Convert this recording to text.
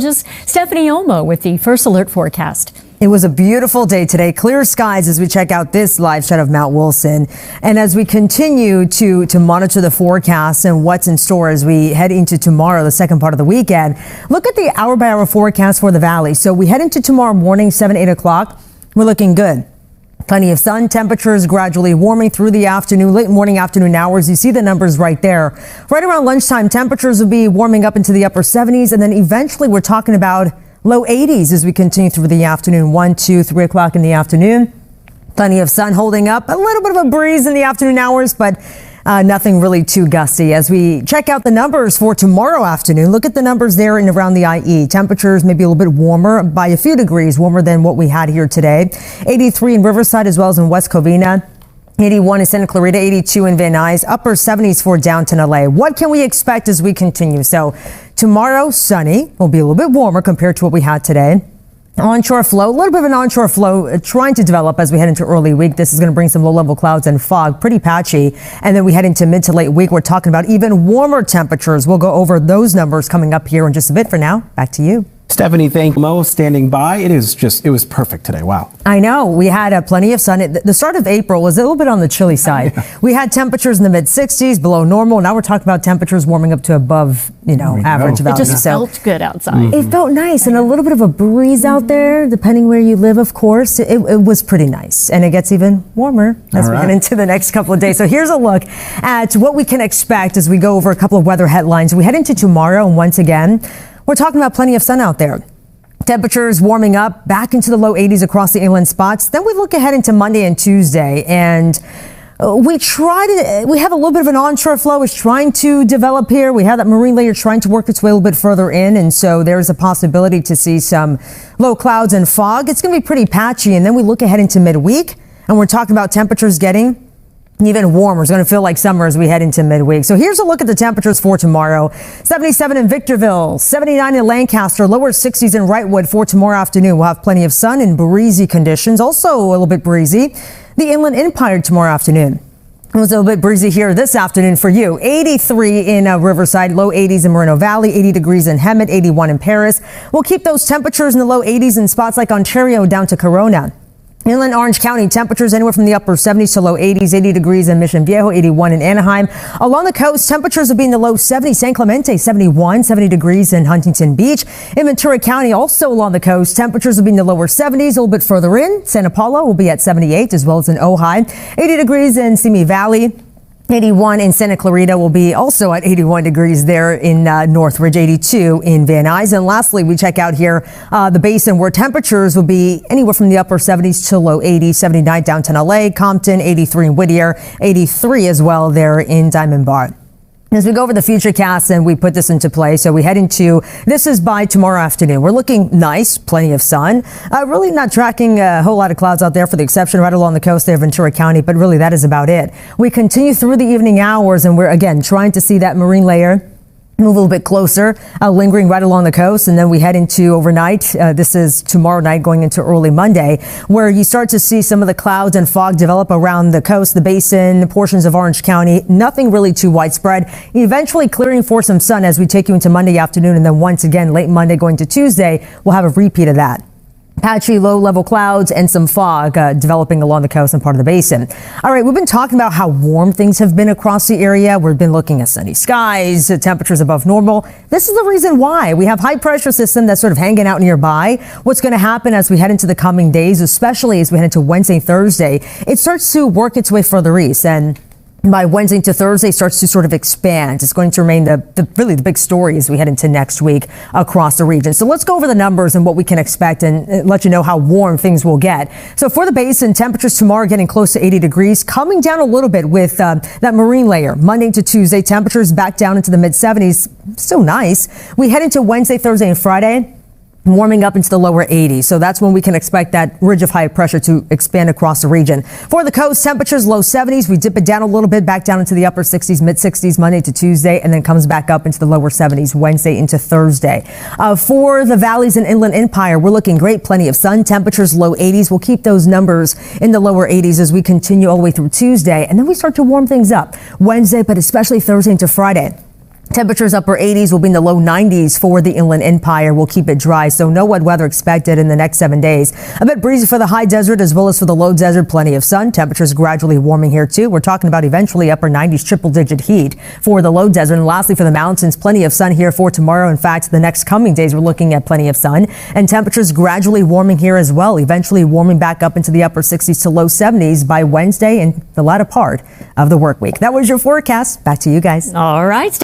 Just Stephanie Olmo with the First Alert forecast. It was a beautiful day today. Clear skies as we check out this live shot of Mount Wilson. And as we continue to monitor the forecast and what's in store as we head into tomorrow, the second part of the weekend, look at the hour by hour forecast for the valley. So we head into tomorrow morning, 8 o'clock. We're looking good. Plenty of sun, temperatures gradually warming through the afternoon, late morning, afternoon hours. You see the numbers right there. Right around lunchtime, temperatures will be warming up into the upper 70s. And then eventually we're talking about low 80s as we continue through the afternoon, 1, 2, 3 o'clock in the afternoon. Plenty of sun holding up, a little bit of a breeze in the afternoon hours, but nothing really too gusty. As we check out the numbers for tomorrow afternoon, look at the numbers there and around the IE. Temperatures maybe a little bit warmer by a few degrees warmer than what we had here today. 83 in Riverside as well as in West Covina. 81 in Santa Clarita, 82 in Van Nuys, upper 70s for downtown LA. What can we expect as we continue? So tomorrow, sunny, will be a little bit warmer compared to what we had today. Onshore flow, a little bit of an onshore flow trying to develop as we head into early week. This is going to bring some low-level clouds and fog, pretty patchy. And then we head into mid to late week. We're talking about even warmer temperatures. We'll go over those numbers coming up here in just a bit. For now, back to you. Stephanie, thank Mo standing by. It was perfect today. Wow. I know. We had plenty of sun. The start of April was a little bit on the chilly side. Yeah. We had temperatures in the mid 60s, below normal. Now we're talking about temperatures warming up to above, average value. It just felt good outside. It felt nice and a little bit of a breeze out there, depending where you live, of course. It was pretty nice. And it gets even warmer as we get into the next couple of days. So here's a look at what we can expect as we go over a couple of weather headlines. We head into tomorrow, and once again, we're talking about plenty of sun out there. Temperatures warming up back into the low 80s across the inland spots. Then we look ahead into Monday and Tuesday, and we have a little bit of an onshore flow is trying to develop here. We have that marine layer trying to work its way a little bit further in, and so there's a possibility to see some low clouds and fog. It's going to be pretty patchy, and then we look ahead into midweek, and we're talking about temperatures getting even warmer. It's going to feel like summer as we head into midweek. So here's a look at the temperatures for tomorrow. 77 in Victorville, 79 in Lancaster, lower 60s in Wrightwood for tomorrow afternoon. We'll have plenty of sun and breezy conditions, also a little bit breezy. The Inland Empire tomorrow afternoon. It was a little bit breezy here this afternoon for you. 83 in Riverside, low 80s in Moreno Valley, 80 degrees in Hemet, 81 in Paris. We'll keep those temperatures in the low 80s in spots like Ontario down to Corona. Inland Orange County, temperatures anywhere from the upper 70s to low 80s, 80 degrees in Mission Viejo, 81 in Anaheim. Along the coast, temperatures will be in the low 70s. San Clemente, 71, 70 degrees in Huntington Beach. In Ventura County, also along the coast, temperatures will be in the lower 70s. A little bit further in, Santa Paula will be at 78, as well as in Ojai. 80 degrees in Simi Valley. 81 in Santa Clarita will be also at 81 degrees there in Northridge, 82 in Van Nuys. And lastly, we check out here the basin where temperatures will be anywhere from the upper 70s to low 80s, 79 downtown LA, Compton, 83 in Whittier, 83 as well there in Diamond Bar. As we go over the futurecast and we put this into play, so we head into, this is by tomorrow afternoon. We're looking nice, plenty of sun. Really not tracking a whole lot of clouds out there for the exception right along the coast there, Ventura County, but really that is about it. We continue through the evening hours and we're again trying to see that marine layer move a little bit closer, lingering right along the coast. And then we head into overnight. This is tomorrow night going into early Monday, where you start to see some of the clouds and fog develop around the coast, the basin, portions of Orange County. Nothing really too widespread. Eventually clearing for some sun as we take you into Monday afternoon. And then once again, late Monday going to Tuesday, we'll have a repeat of that. Patchy low-level clouds and some fog developing along the coast and part of the basin. All right, we've been talking about how warm things have been across the area. We've been looking at sunny skies, temperatures above normal. This is the reason why. We have high-pressure system that's sort of hanging out nearby. What's going to happen as we head into the coming days, especially as we head into Wednesday, Thursday, it starts to work its way further east. And by Wednesday to Thursday starts to sort of expand. It's going to remain really the big story as we head into next week across the region. So let's go over the numbers and what we can expect and let you know how warm things will get. So for the basin, temperatures tomorrow getting close to 80 degrees, coming down a little bit with that marine layer. Monday to Tuesday, temperatures back down into the mid 70s. Still nice. We head into Wednesday, Thursday, and Friday, warming up into the lower 80s. So that's when we can expect that ridge of high pressure to expand across the region. For the coast, temperatures low 70s. We dip it down a little bit back down into the upper 60s, mid 60s Monday to Tuesday, and then comes back up into the lower 70s Wednesday into Thursday. For the valleys and Inland Empire, we're looking great. Plenty of sun, temperatures low 80s. We'll keep those numbers in the lower 80s as we continue all the way through Tuesday. And then we start to warm things up Wednesday, but especially Thursday into Friday. Temperatures upper 80s will be in the low 90s for the Inland Empire. We'll keep it dry, so no wet weather expected in the next 7 days. A bit breezy for the high desert as well as for the low desert. Plenty of sun. Temperatures gradually warming here too. We're talking about eventually upper 90s, triple-digit heat for the low desert. And lastly, for the mountains, plenty of sun here for tomorrow. In fact, the next coming days, we're looking at plenty of sun. And temperatures gradually warming here as well, eventually warming back up into the upper 60s to low 70s by Wednesday and the latter part of the work week. That was your forecast. Back to you guys. All right.